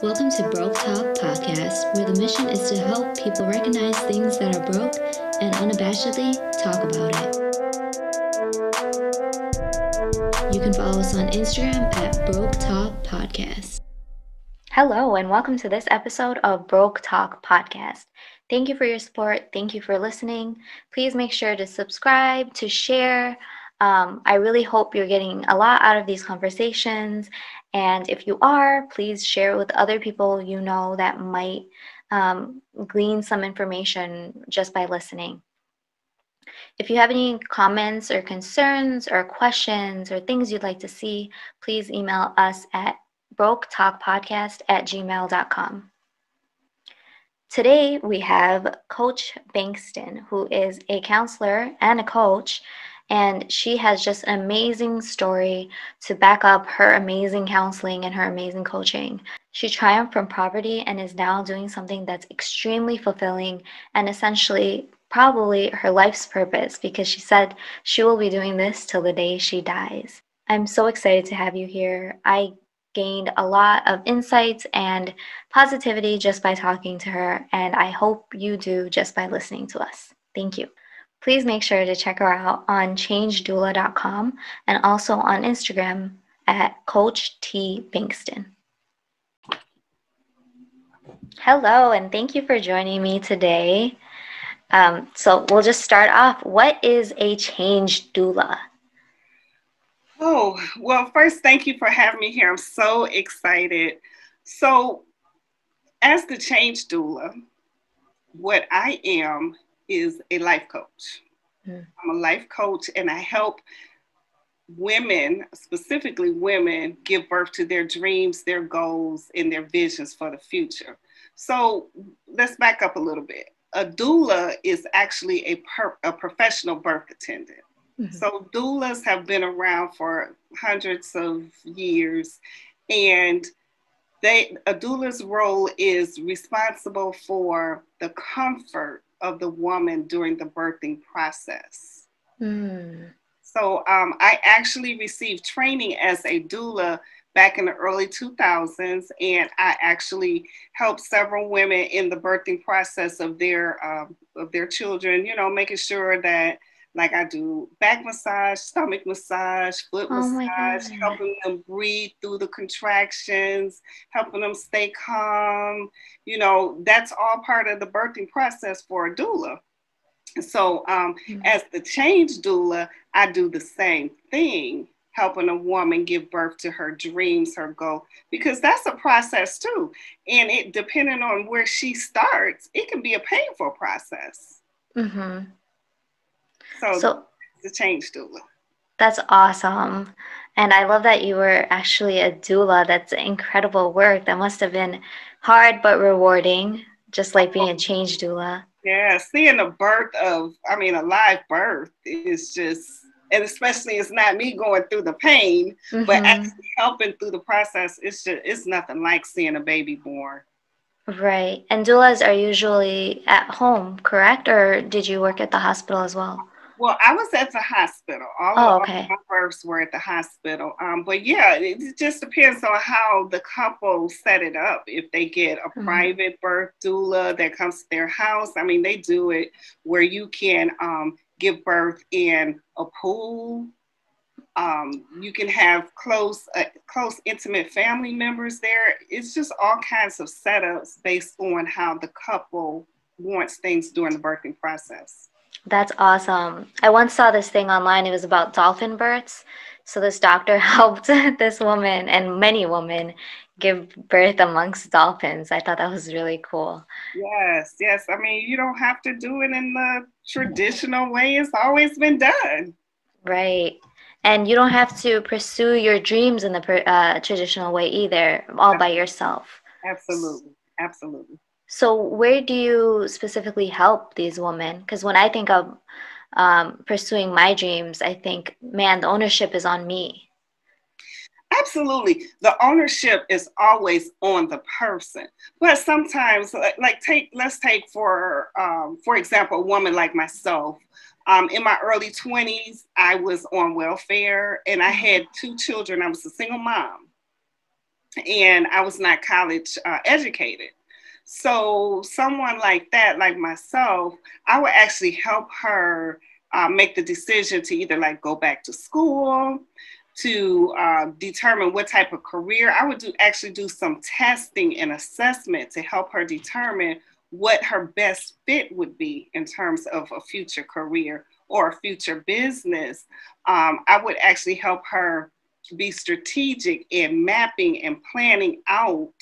Welcome to Broke Talk Podcast, where the mission is to help people recognize things that are broke and unabashedly talk about it. You can follow us on Instagram at Broke Talk Podcast. Hello, and welcome to this episode of Broke Talk Podcast. Thank you for your support. Thank you for listening. Please make sure to subscribe, to share. I really hope you're getting a lot out of these conversations. And if you are, please share it with other people you know that might glean some information just by listening. If you have any comments or concerns or questions or things you'd like to see, please email us at broketalkpodcast@gmail.com. Today we have Coach Bankston, who is a counselor and a coach, and she has just an amazing story to back up her amazing counseling and her amazing coaching. She triumphed from poverty and is now doing something that's extremely fulfilling and essentially probably her life's purpose, because she said she will be doing this till the day she dies. I'm so excited to have you here. I gained a lot of insights and positivity just by talking to her, and I hope you do just by listening to us. Thank you. Please make sure to check her out on changedoula.com and also on Instagram at Coach T. Bankston. Hello, and thank you for joining me today. So we'll just start off. What is a change doula? Oh, well, first, thank you for having me here. I'm so excited. So, as the change doula, what I am is a life coach. I'm a life coach, and I help women, specifically women, give birth to their dreams, their goals, and their visions for the future. So, let's back up a little bit. A doula is actually a professional birth attendant. So doulas have been around for hundreds of years, and a doula's role is responsible for the comfort of the woman during the birthing process. So I actually received training as a doula back in the early 2000s, and I actually helped several women in the birthing process of their children, making sure that, like, I do back massage, stomach massage, foot massage, helping them breathe through the contractions, helping them stay calm. That's all part of the birthing process for a doula. So as the change doula, I do the same thing, helping a woman give birth to her dreams, her goal, because that's a process too. And it, depending on where she starts, it can be a painful process. So the change doula. That's awesome. And I love that you were actually a doula. That's incredible work. That must have been hard but rewarding, just like being a change doula. Yeah, seeing a live birth is just, and especially it's not me going through the pain, but actually helping through the process. It's nothing like seeing a baby born. Right. And doulas are usually at home, correct? Or did you work at the hospital as well? Well, I was at the hospital. All my births were at the hospital. But yeah, it just depends on how the couple set it up. If they get a private birth doula that comes to their house, they do it where you can give birth in a pool. You can have close, intimate family members there. It's just all kinds of setups based on how the couple wants things during the birthing process. That's awesome. I once saw this thing online. It was about dolphin births. So this doctor helped this woman and many women give birth amongst dolphins. I thought that was really cool. Yes. You don't have to do it in the traditional way. It's always been done. Right. And you don't have to pursue your dreams in the traditional way either, all by yourself. Absolutely. So where do you specifically help these women? Because when I think of pursuing my dreams, I think, man, the ownership is on me. Absolutely. The ownership is always on the person. But sometimes, let's take for example, a woman like myself. In my early 20s, I was on welfare and I had 2 children. I was a single mom. and I was not college educated. So someone like that, like myself, I would actually help her make the decision to either like go back to school, to determine what type of career. I would actually do some testing and assessment to help her determine what her best fit would be in terms of a future career or a future business. I would actually help her be strategic in mapping and planning out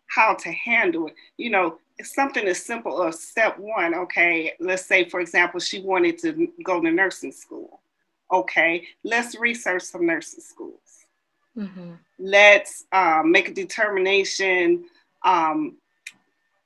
how to handle it. You know, it's something as simple as step one. Okay, let's say, for example, she wanted to go to nursing school. Okay, let's research some nursing schools. Mm-hmm. Let's make a determination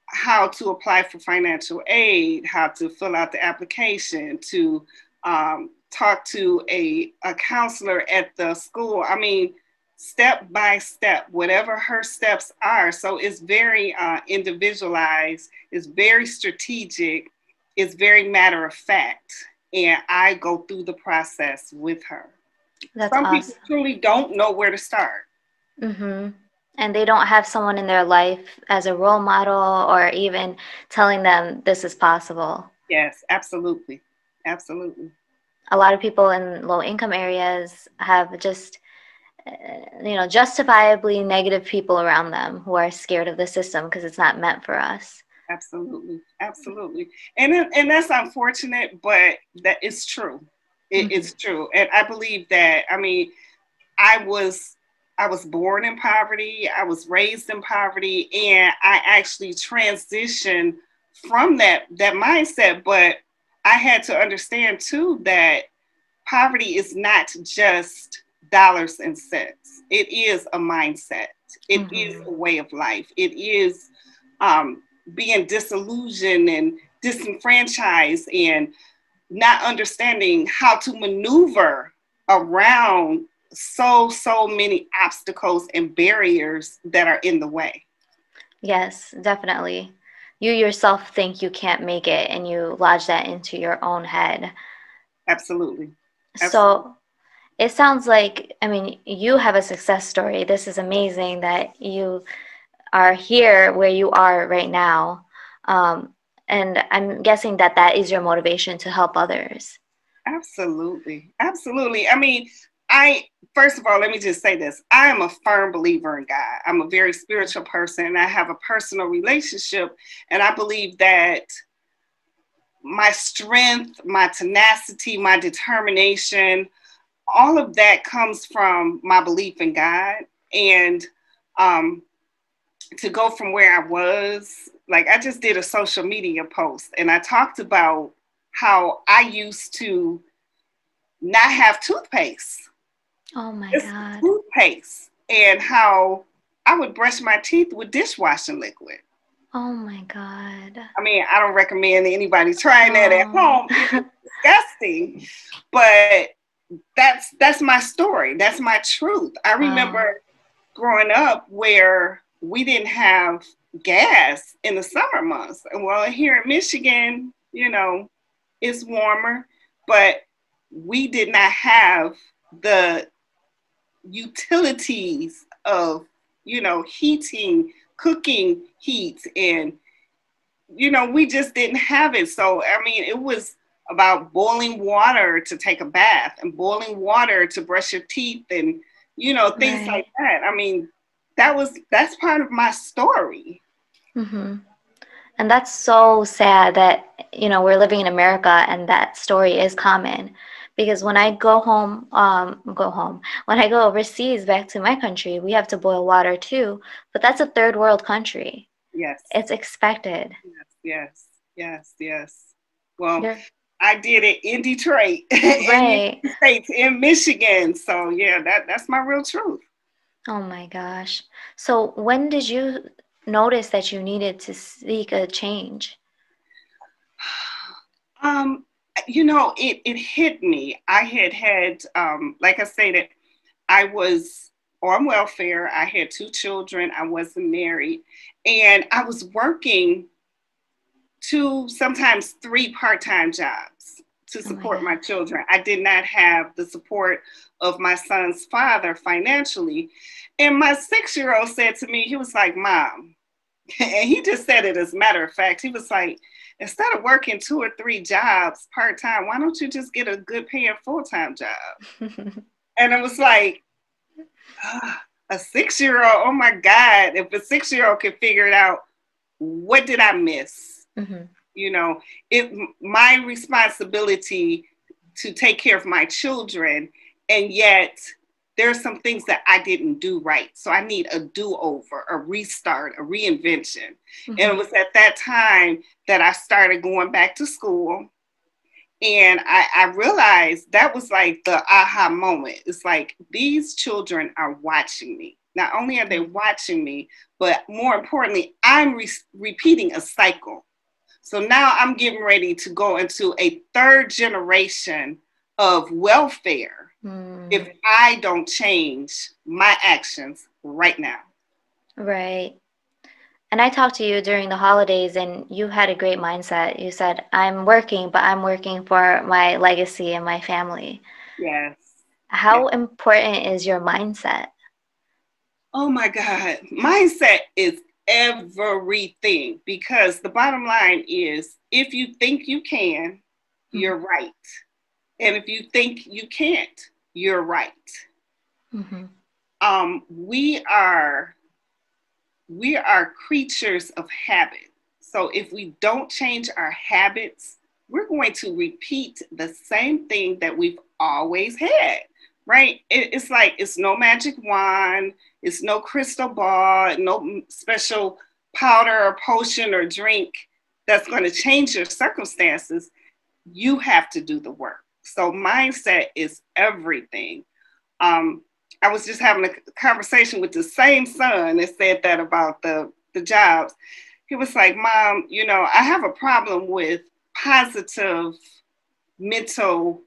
how to apply for financial aid, how to fill out the application, to talk to a counselor at the school. I mean, step by step, whatever her steps are. So it's very individualized, it's very strategic, it's very matter of fact. And I go through the process with her. That's Some awesome. people truly don't know where to start. Mm-hmm. And they don't have someone in their life as a role model or even telling them this is possible. Yes, absolutely. Absolutely. A lot of people in low income areas have just, justifiably negative people around them who are scared of the system because it's not meant for us. Absolutely. Absolutely. And that's unfortunate, but that is true. It's true. And I believe that, I mean, I was born in poverty. I was raised in poverty, and I actually transitioned from that mindset. But I had to understand too that poverty is not just dollars and cents. It is a mindset. It is a way of life. It is being disillusioned and disenfranchised and not understanding how to maneuver around so many obstacles and barriers that are in the way. Yes, definitely. You yourself think you can't make it and you lodge that into your own head. Absolutely. So it sounds like, I mean, you have a success story. This is amazing that you are here where you are right now. And I'm guessing that that is your motivation to help others. Absolutely. Absolutely. I mean, first of all, let me just say this. I am a firm believer in God. I'm a very spiritual person, and I have a personal relationship. And I believe that my strength, my tenacity, my determination, all of that comes from my belief in God. And to go from where I was, like I just did a social media post and I talked about how I used to not have toothpaste. Oh my Just God. toothpaste, and how I would brush my teeth with dishwashing liquid. Oh my God. I mean, I don't recommend anybody trying that at home. It's disgusting. But that's my story. That's my truth. I remember growing up where we didn't have gas in the summer months. And well, here in Michigan, you know, it's warmer, but we did not have the utilities of, you know, heating, cooking heat, and, you know, we just didn't have it. So, I mean, it was about boiling water to take a bath and boiling water to brush your teeth and, you know, things like that. I mean, that's part of my story. Mm-hmm. And that's so sad that, you know, we're living in America and that story is common. Because when I go home, when I go overseas back to my country, we have to boil water too. But that's a third world country. Yes. It's expected. Yes. Well, I did it in Detroit, right. in the States, in Michigan. So yeah, that's my real truth. Oh my gosh. So when did you notice that you needed to seek a change? You know, it hit me. I had, like I stated, I was on welfare. I had 2 children. I wasn't married. And I was working 2, sometimes 3 part-time jobs. to Oh my support my God. children. I did not have the support of my son's father financially. And my 6-year-old said to me, he was like, Mom, and he just said it as a matter of fact, he was like, instead of working 2 or 3 jobs part-time, why don't you just get a good paying full-time job? And it was like, a 6-year-old, oh my God, if a 6-year-old could figure it out, what did I miss? Mm-hmm. You know, my responsibility to take care of my children, and yet there's some things that I didn't do right. So I need a do-over, a restart, a reinvention. Mm-hmm. And it was at that time that I started going back to school. And I realized that was like the aha moment. It's like, these children are watching me. Not only are they watching me, but more importantly, I'm repeating a cycle. So now I'm getting ready to go into a 3rd generation of welfare if I don't change my actions right now. Right. And I talked to you during the holidays, and you had a great mindset. You said, I'm working, but I'm working for my legacy and my family. Yes. How important is your mindset? Oh my God. Mindset is everything, because the bottom line is, if you think you can, you're right. And if you think you can't, you're right. Mm-hmm. We are creatures of habit. So if we don't change our habits, we're going to repeat the same thing that we've always had, right? It's like, it's no magic wand, it's no crystal ball, no special powder or potion or drink that's going to change your circumstances. You have to do the work. So mindset is everything. I was just having a conversation with the same son that said that about the jobs. He was like, Mom, you know, I have a problem with positive mental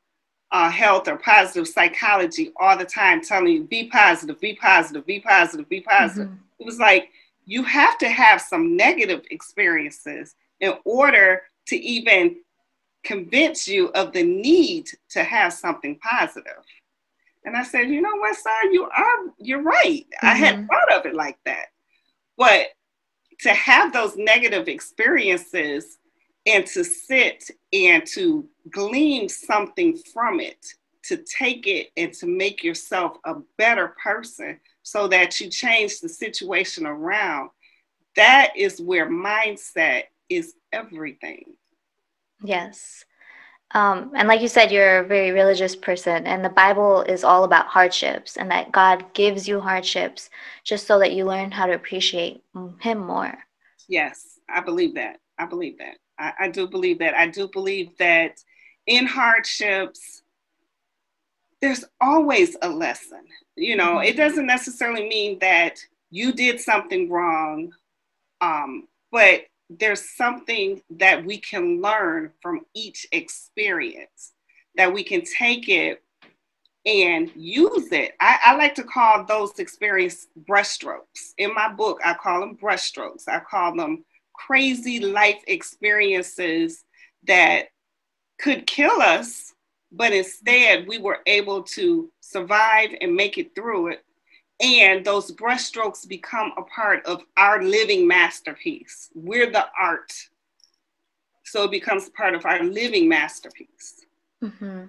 health or positive psychology all the time, telling you, be positive, be positive, be positive, be positive. Mm-hmm. It was like, you have to have some negative experiences in order to even convince you of the need to have something positive. And I said, you know what, son, you're right. Mm-hmm. I hadn't thought of it like that. But to have those negative experiences and to sit and to glean something from it, to take it and to make yourself a better person so that you change the situation around, that is where mindset is everything. Yes. And like you said, you're a very religious person, and the Bible is all about hardships, and that God gives you hardships just so that you learn how to appreciate Him more. Yes, I believe that. I believe that. I do believe that. I do believe that in hardships, there's always a lesson. You know, mm-hmm. It doesn't necessarily mean that you did something wrong, but there's something that we can learn from each experience, that we can take it and use it. I like to call those experiences brushstrokes. In my book, I call them brushstrokes. I call them crazy life experiences that could kill us, but instead we were able to survive and make it through it. And those brushstrokes become a part of our living masterpiece. We're the art. So it becomes part of our living masterpiece. Mm-hmm.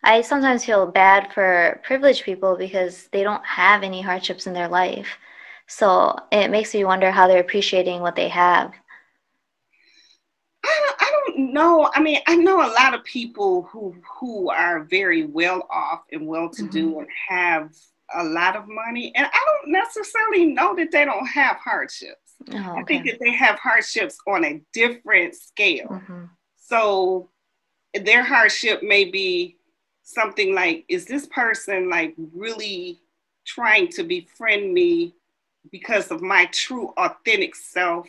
I sometimes feel bad for privileged people because they don't have any hardships in their life. So it makes me wonder how they're appreciating what they have. I don't know. I mean, I know a lot of people who are very well off and well-to-do mm-hmm. and have a lot of money, and I don't necessarily know that they don't have hardships. Oh, okay. I think that they have hardships on a different scale. Mm-hmm. So their hardship may be something like, is this person like really trying to befriend me because of my true authentic self,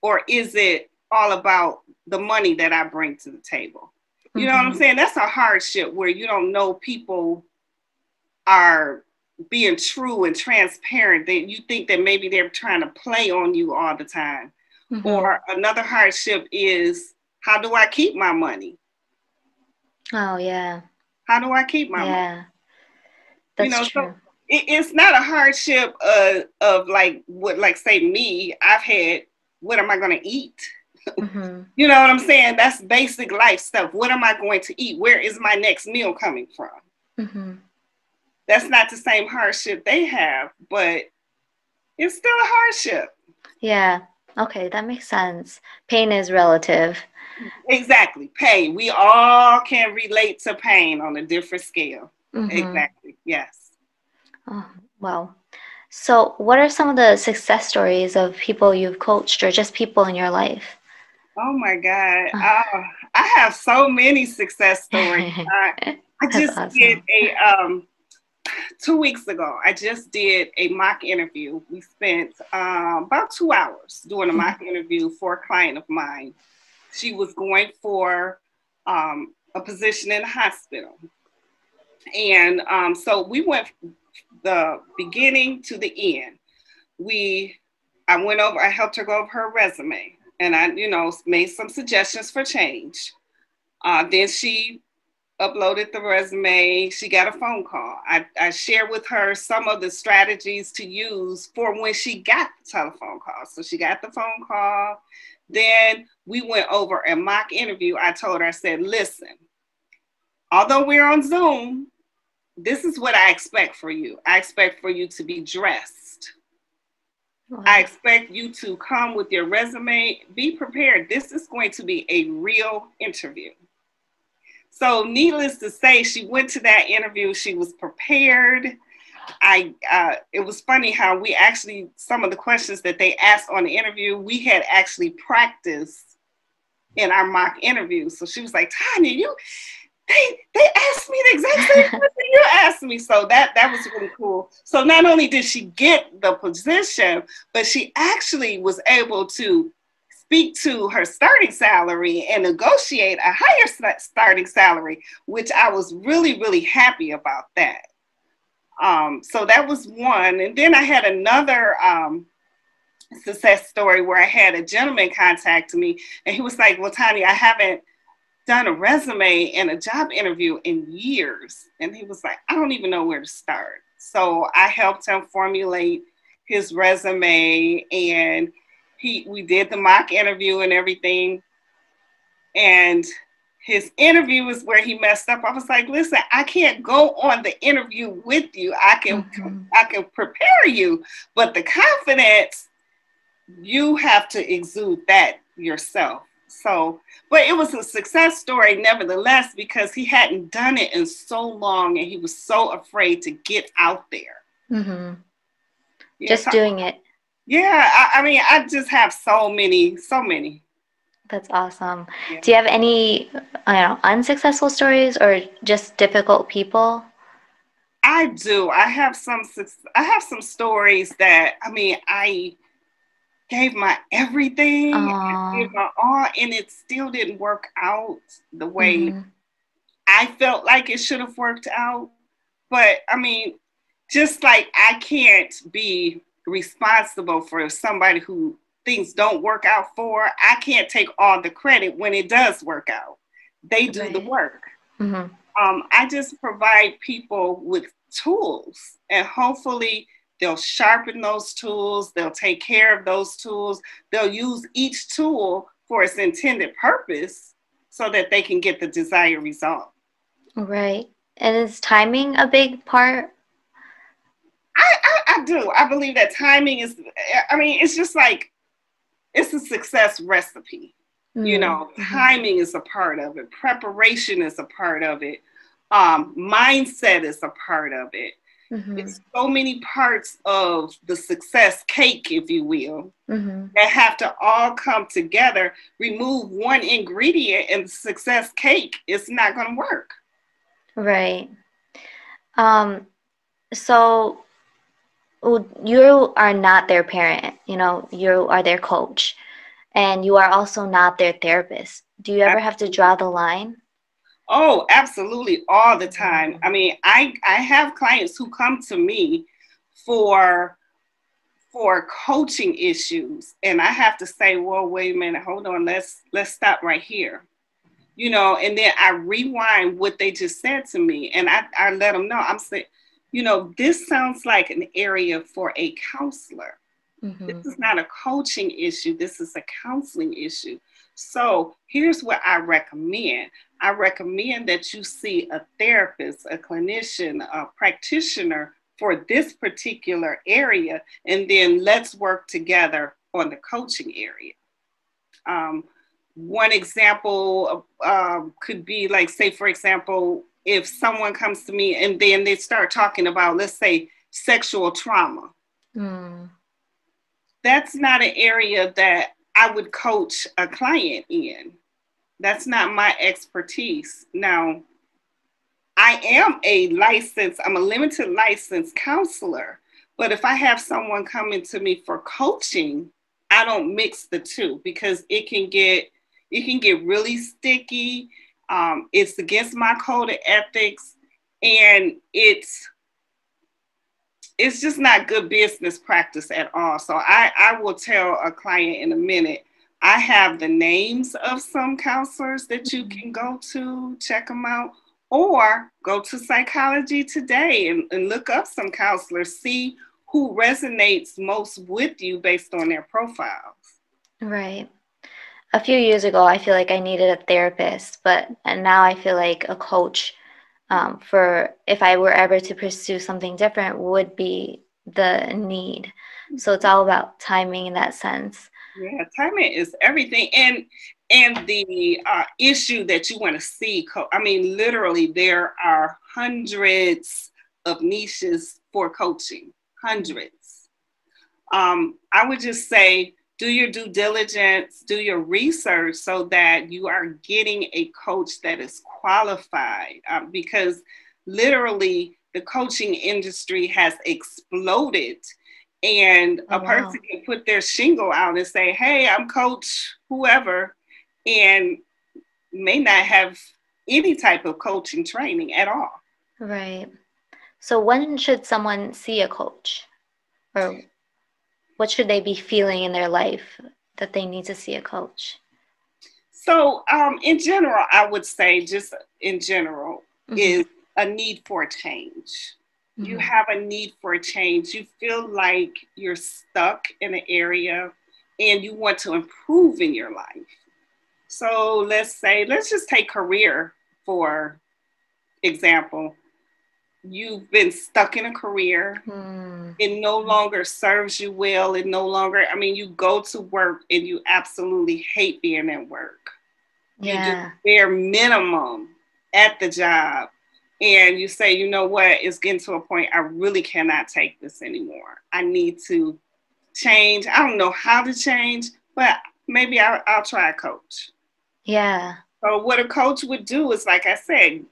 or is it all about the money that I bring to the table? You mm-hmm. know what I'm saying? That's a hardship where you don't know people are being true and transparent. That you think that maybe they're trying to play on you all the time. Mm-hmm. Or another hardship is, how do I keep my money? Oh, yeah. How do I keep my money? Yeah. That's So true. it's not a hardship of like what, like say me, I've had, what am I going to eat? Mm-hmm. You know what I'm saying? That's basic life stuff. What am I going to eat? Where is my next meal coming from? Mm-hmm. That's not the same hardship they have, but it's still a hardship. Yeah. Okay, that makes sense. Pain is relative. Exactly. Pain. We all can relate to pain on a different scale. Mm-hmm. Exactly. Yes. Oh, wow. So, what are some of the success stories of people you've coached or just people in your life? Oh my God. I have so many success stories. I That's just did awesome. a 2 weeks ago. I just did a mock interview. We spent about 2 hours doing a mock interview for a client of mine. She was going for a position in the hospital, and so we went the beginning to the end. I helped her go over her resume, and I, made some suggestions for change. Then she uploaded the resume. She got a phone call. I shared with her some of the strategies to use for when she got the telephone call. So she got the phone call. Then we went over a mock interview. I told her, I said, listen, although we're on Zoom, this is what I expect for you. I expect for you to be dressed. Wow. I expect you to come with your resume. Be prepared. This is going to be a real interview. So needless to say, she went to that interview. She was prepared. It was funny how we actually, some of the questions that they asked on the interview, we had actually practiced in our mock interview. So she was like, Tanya, they asked me the exact same question you asked me. So that was really cool. So not only did she get the position, but she actually was able to speak to her starting salary and negotiate a higher starting salary, which I was really, really happy about that. So that was one. And then I had another success story where I had a gentleman contact me, and he was like, well, Tanya, I haven't done a resume and a job interview in years. And he was like, I don't even know where to start. So I helped him formulate his resume, and we did the mock interview and everything. And his interview is where he messed up. I was like, listen, I can't go on the interview with you. I can prepare you, but the confidence, you have to exude that yourself. So, but it was a success story nevertheless, because he hadn't done it in so long and he was so afraid to get out there. Mm-hmm. Yeah, Just doing it. Yeah, I mean, I just have so many. That's awesome. Yeah. Do you have any, unsuccessful stories or just difficult people? I do. I have some stories that, I mean, I gave my everything, I gave my all, and it still didn't work out the way I felt like it should have worked out. But I mean, just like I can't be responsible for somebody who things don't work out for, I can't take all the credit when it does work out. They do the work. Mm-hmm. I just provide people with tools, and hopefully they'll sharpen those tools, they'll take care of those tools, they'll use each tool for its intended purpose so that they can get the desired result. Right. And is timing a big part? I do. I believe that timing is, I mean, it's just like, it's a success recipe. Timing is a part of it. Preparation is a part of it. Mindset is a part of it. It's so many parts of the success cake, if you will, that have to all come together. Remove one ingredient in the success cake, it's not going to work. Right. So you are not their parent, you are their coach, and you are also not their therapist. Do you ever have to draw the line? Oh, absolutely, all the time. I mean, I have clients who come to me for coaching issues, and I have to say, well, wait a minute, hold on, let's stop right here. you know, and then I rewind what they just said to me, and I let them know. I'm saying, you know, this sounds like an area for a counselor. This is not a coaching issue. This is a counseling issue. So here's what I recommend. I recommend that you see a therapist, a clinician, a practitioner for this particular area, and then let's work together on the coaching area. One example could be like, say, for example, if someone comes to me and then they start talking about, let's say, sexual trauma. That's not an area that I would coach a client in. That's not my expertise. Now, I'm a limited licensed counselor, but if I have someone coming to me for coaching, I don't mix the two because it can get really sticky. It's against my code of ethics, and it's just not good business practice at all. So I will tell a client in a minute, I have the names of some counselors that you can go to, check them out, or go to Psychology Today and look up some counselors, see who resonates most with you based on their profiles. Right. A few years ago, I feel like I needed a therapist, and now I feel like a coach for if I were ever to pursue something different would be the need. So it's all about timing in that sense. Yeah, timing is everything. And the issue that you want to see, I mean, literally, there are hundreds of niches for coaching, hundreds. I would just say, do your due diligence, do your research so that you are getting a coach that is qualified, because literally the coaching industry has exploded, and a person can put their shingle out and say, hey, I'm coach whoever, and may not have any type of coaching training at all. Right. So when should someone see a coach? Or what should they be feeling in their life that they need to see a coach? So in general, I would say just in general is a need for a change. You have a need for a change. You feel like you're stuck in an area and you want to improve in your life. So let's just take career, for example. You've been stuck in a career. It no longer serves you well. You go to work and you absolutely hate being at work. Yeah. You do bare minimum at the job. And you say, you know what, it's getting to a point I really cannot take this anymore. I need to change. I don't know how to change, but maybe I'll try a coach. Yeah. So what a coach would do is, like I said,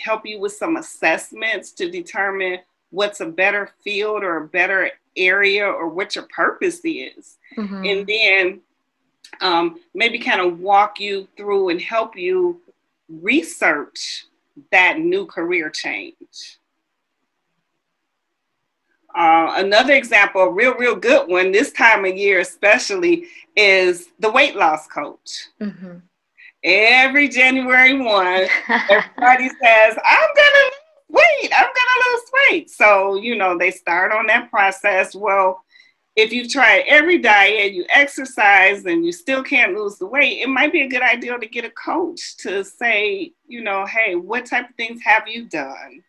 help you with some assessments to determine what's a better field or a better area or what your purpose is. And then maybe kind of walk you through and help you research that new career change. Another example, a real good one, this time of year especially, is the weight loss coach. Every January 1, everybody says, I'm gonna lose weight. So, you know, they start on that process. Well, if you've tried every diet, you exercise, and you still can't lose the weight, it might be a good idea to get a coach to say, you know, hey, what type of things have you done?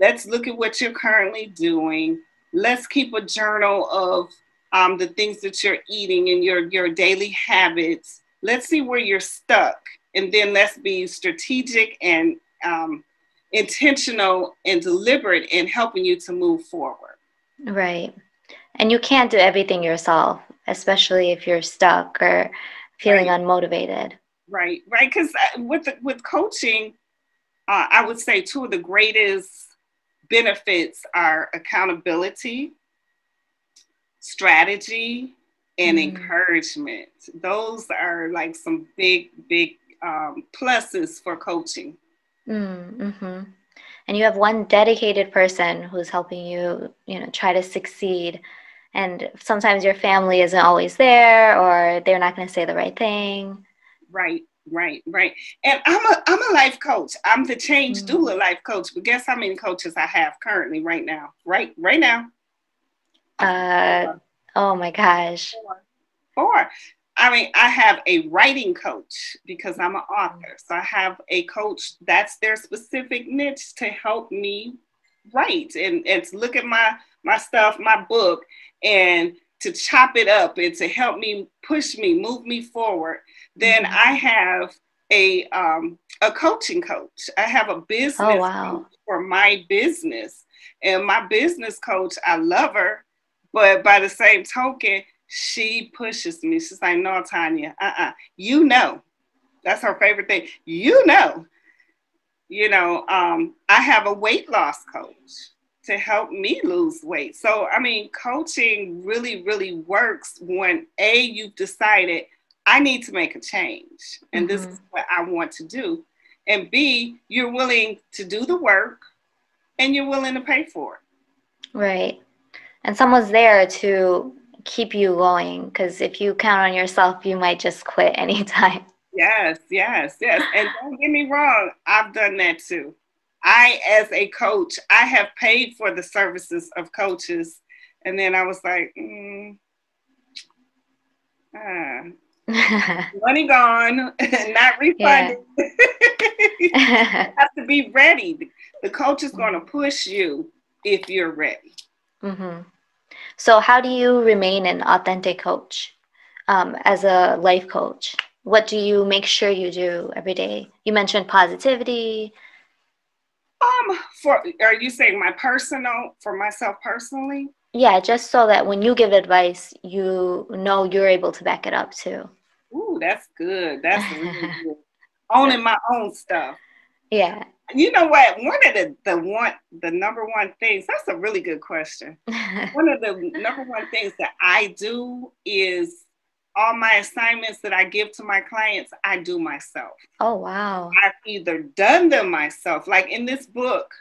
Let's look at what you're currently doing. Let's keep a journal of the things that you're eating and your daily habits. Let's see where you're stuck. And then let's be strategic and intentional and deliberate in helping you to move forward. Right. And you can't do everything yourself, especially if you're stuck or feeling unmotivated. Right. Because with coaching, I would say two of the greatest benefits are accountability, strategy, and encouragement. Those are like some big pluses for coaching. And you have one dedicated person who's helping you, try to succeed. And sometimes your family isn't always there, or they're not going to say the right thing. Right. Right, right. And I'm a life coach. I'm the change Mm. doula life coach. But guess how many coaches I have currently right now? Right now. Oh my gosh. Four. I mean, I have a writing coach because I'm an author. So I have a coach that's their specific niche to help me write and to look at my stuff, my book, and to chop it up and to help me push me, move me forward. Then I have a coaching coach. I have a business coach for my business. And my business coach, I love her, but by the same token, she pushes me. She's like, no, Tanya, you know, that's her favorite thing. I have a weight loss coach to help me lose weight. So, I mean, coaching really, really works when you've decided I need to make a change and this is what I want to do. And B, you're willing to do the work and you're willing to pay for it. Right. And someone's there to keep you going, because if you count on yourself, you might just quit anytime. Yes. And don't get me wrong, I've done that too. I, as a coach, I have paid for the services of coaches. And then I was like, money gone, not refunded. You have to be ready. The coach is going to push you if you're ready. So how do you remain an authentic coach as a life coach? What do you make sure you do every day? You mentioned positivity. Are you saying for myself personally? Yeah, just so that when you give advice, you know you're able to back it up too. Ooh, that's good. That's really good. Owning my own stuff. Yeah. You know what? One of the number one things, that's a really good question. One of the number one things that I do is all my assignments that I give to my clients, I do myself. Oh, wow. I've either done them myself, like in this book,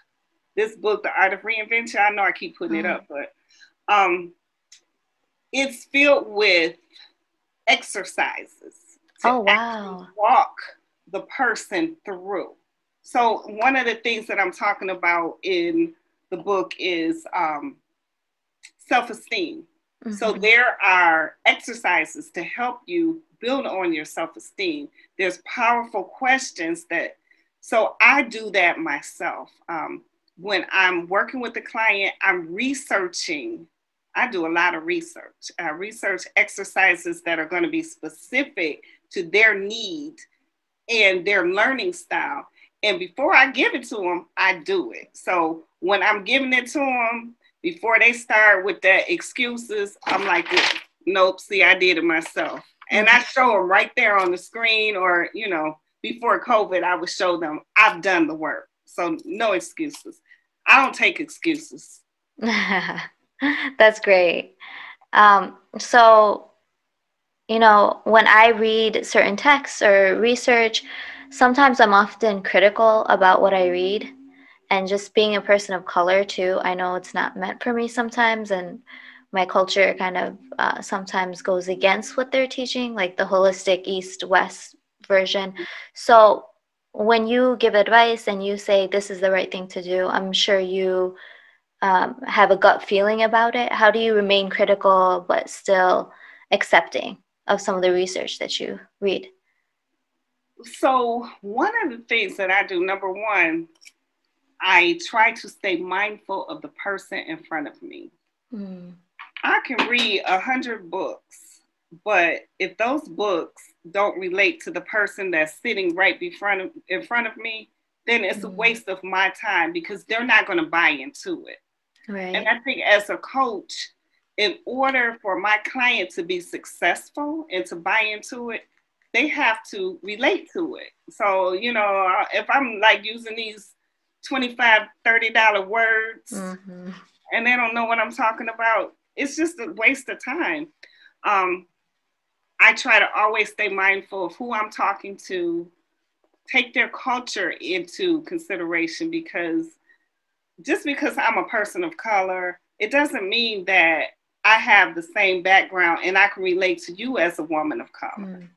The Art of Reinvention. I know I keep putting it up, but it's filled with exercises to actually walk the person through. So one of the things that I'm talking about in the book is self-esteem. So there are exercises to help you build on your self-esteem. There's powerful questions so I do that myself. When I'm working with the client, I'm researching. I do a lot of research. I research exercises that are going to be specific to their need and their learning style. And before I give it to them, I do it. So when I'm giving it to them, before they start with the excuses, I'm like, nope, see, I did it myself. And I show them right there on the screen, or, before COVID, I would show them I've done the work. So no excuses. I don't take excuses. That's great. So, when I read certain texts or research, sometimes I'm often critical about what I read. And just being a person of color too, I know it's not meant for me sometimes, and my culture kind of sometimes goes against what they're teaching, like the holistic East-West version. So when you give advice and you say this is the right thing to do, I'm sure you have a gut feeling about it. How do you remain critical but still accepting of some of the research that you read? So one of the things that I do, number one, I try to stay mindful of the person in front of me. I can read 100 books, but if those books don't relate to the person that's sitting right in front of me, then it's a waste of my time because they're not going to buy into it. Right. And I think as a coach, in order for my client to be successful and to buy into it, they have to relate to it. So, if I'm like using these $25, $30 words and they don't know what I'm talking about, it's just a waste of time. I try to always stay mindful of who I'm talking to, take their culture into consideration, because just because I'm a person of color, it doesn't mean that I have the same background and I can relate to you as a woman of color.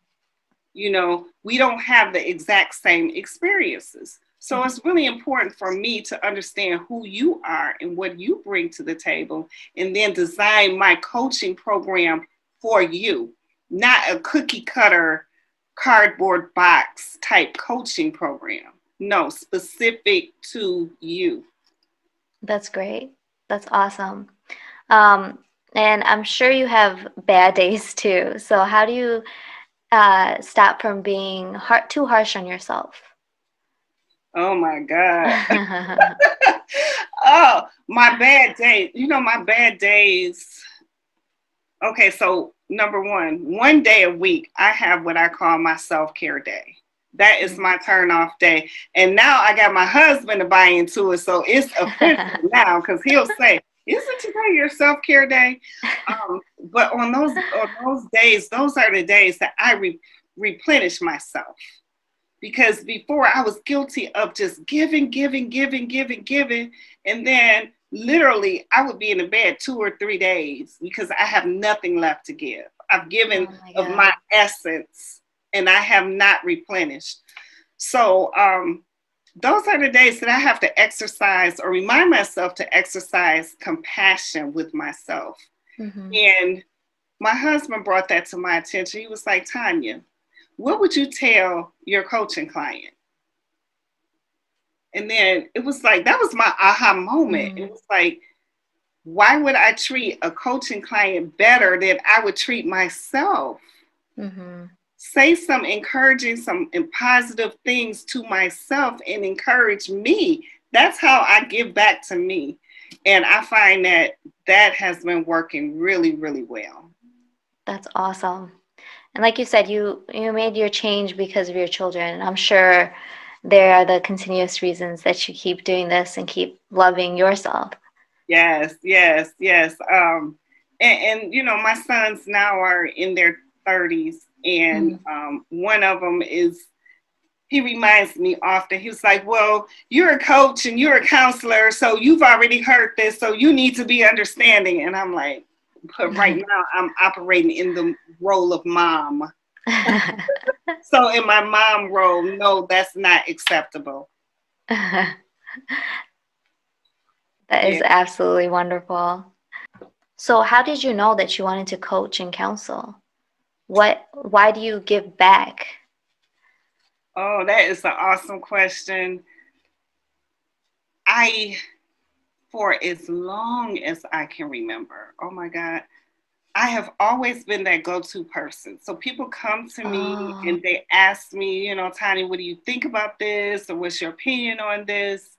we don't have the exact same experiences. So it's really important for me to understand who you are and what you bring to the table, and then design my coaching program for you, not a cookie cutter, cardboard box type coaching program. No, specific to you. That's great. That's awesome. And I'm sure you have bad days too. So how do you stop from being too harsh on yourself? Oh my God. Oh, my bad day. My bad days. Okay, so number one day a week, I have what I call my self-care day. That is my turn off day. And now I got my husband to buy into it. So it's official now, because he'll say, isn't today your self-care day? But on those days, those are the days that I replenish myself. Because before I was guilty of just giving. And then literally I would be in the bed 2 or 3 days because I have nothing left to give. I've given of my essence and I have not replenished. So those are the days that I have to exercise or remind myself to exercise compassion with myself. And my husband brought that to my attention. He was like, Tanya, what would you tell your coaching client? And then it was like, that was my aha moment. It was like, why would I treat a coaching client better than I would treat myself? Say some encouraging, some positive things to myself and encourage me. That's how I give back to me. And I find that has been working really, really well. That's awesome. And like you said, you made your change because of your children. I'm sure there are the continuous reasons that you keep doing this and keep loving yourself. Yes. And my sons now are in their 30s. And one of them he reminds me often, he was like, well, you're a coach and you're a counselor, so you've already heard this, so you need to be understanding. And I'm like, but right now I'm operating in the role of mom. So in my mom role, no, that's not acceptable. That is absolutely wonderful. So how did you know that you wanted to coach and counsel? Why do you give back? Oh, that is an awesome question. For as long as I can remember, oh my God, I have always been that go-to person. So people come to me and they ask me, Tanya, what do you think about this? Or what's your opinion on this?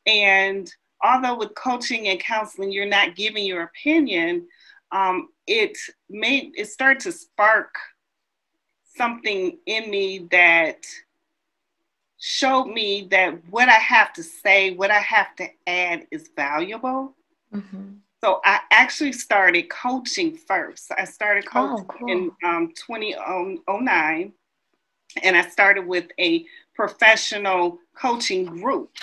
And although with coaching and counseling, you're not giving your opinion, it started to spark something in me that showed me that what I have to say, what I have to add is valuable. So I actually started coaching first. I started coaching in 2009, and I started with a professional coaching group.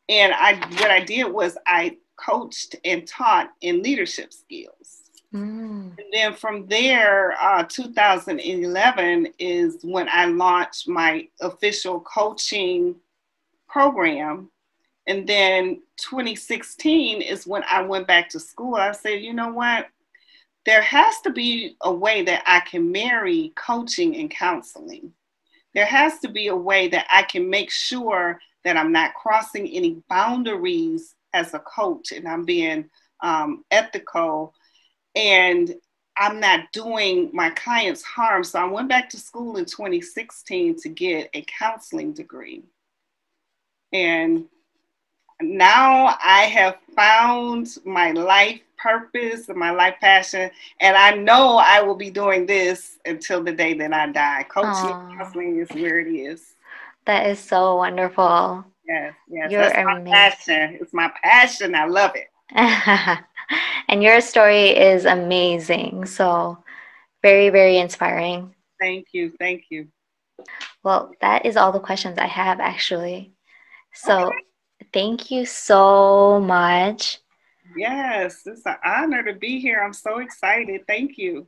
And what I did was I coached and taught in leadership skills. And then from there, 2011 is when I launched my official coaching program. And then 2016 is when I went back to school. I said, you know what? There has to be a way that I can marry coaching and counseling. There has to be a way that I can make sure that I'm not crossing any boundaries as a coach and I'm being ethical and I'm not doing my clients harm. So I went back to school in 2016 to get a counseling degree. And now I have found my life purpose and my life passion. And I know I will be doing this until the day that I die. Coaching and counseling is where it is. That is so wonderful. Yes. You're That's amazing. My passion. It's my passion. I love it. And your story is amazing. So very, very inspiring. Thank you. Well, that is all the questions I have, actually. So thank you so much. Yes, it's an honor to be here. I'm so excited. Thank you.